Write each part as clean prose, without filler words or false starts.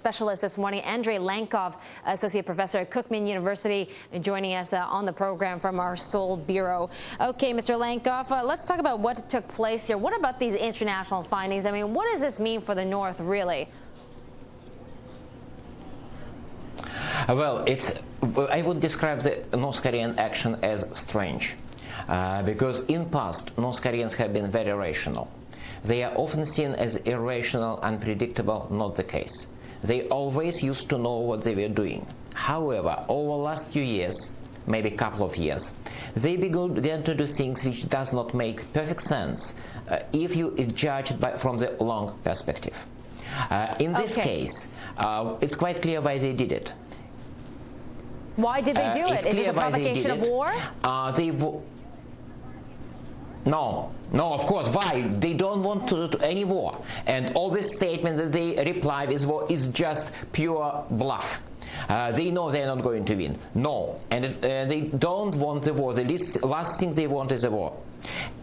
specialist this morning, Andrei Lankov, associate professor at Kookmin University, joining us on the program from our Seoul bureau. Okay, Mr. Lankov, let's talk about what took place here. What about these international findings? I mean, what does this mean for the North, really? Well, I would describe the North Korean action as strange, because in past, North Koreans have been very rational. They are often seen as irrational, unpredictable. Not the case. They always used to know what they were doing. However, over the last few years, maybe a couple of years, they began to do things which does not make perfect sense if you judge it from the long perspective. In this case, it's quite clear why they did it. Why did they do it? Is this a provocation of war? No, of course. Why? They don't want any war. And all this statement that they reply with war is just pure bluff. They know they're not going to win. No. And they don't want the war. The last thing they want is a war.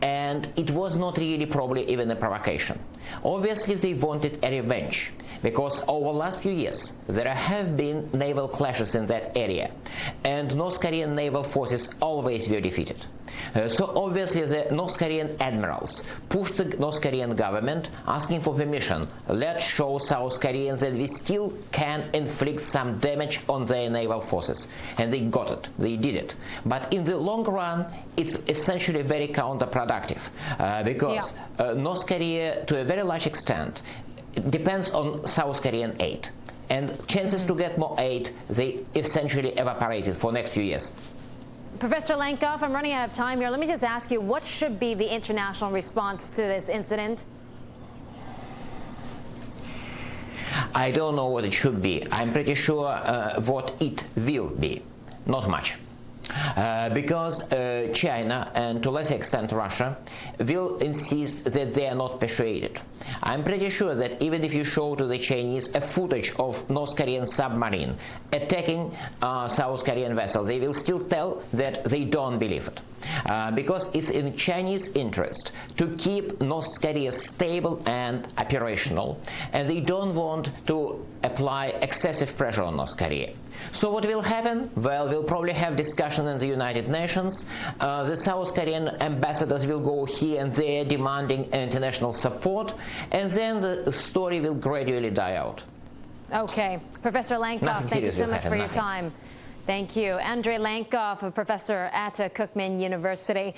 And it was not really probably even a provocation. Obviously, they wanted a revenge, because over the last few years there have been naval clashes in that area, and North Korean naval forces always were defeated. So obviously the North Korean admirals pushed the North Korean government asking for permission. Let's show South Koreans that we still can inflict some damage on their naval forces. And they got it. They did it. But in the long run, it's essentially very counterproductive, because North Korea, to a very large extent, depends on South Korean aid. And chances to get more aid, they essentially evaporated for the next few years. Professor Lankov, I'm running out of time here. Let me just ask you, what should be the international response to this incident? I don't know what it should be. I'm pretty sure what it will be. Not much. Because China, and to a lesser extent Russia, will insist that they are not persuaded. I'm pretty sure that even if you show to the Chinese a footage of North Korean submarine attacking South Korean vessel, they will still tell that they don't believe it. Because it's in Chinese interest to keep North Korea stable and operational, and they don't want to apply excessive pressure on North Korea. So what will happen? Well, we'll probably have discussion in the United Nations. The South Korean ambassadors will go here and there demanding international support, and then the story will gradually die out. Okay. Professor Lankov, thank you so much for your time. Thank you. Andrei Lankov, a professor at Kookmin University.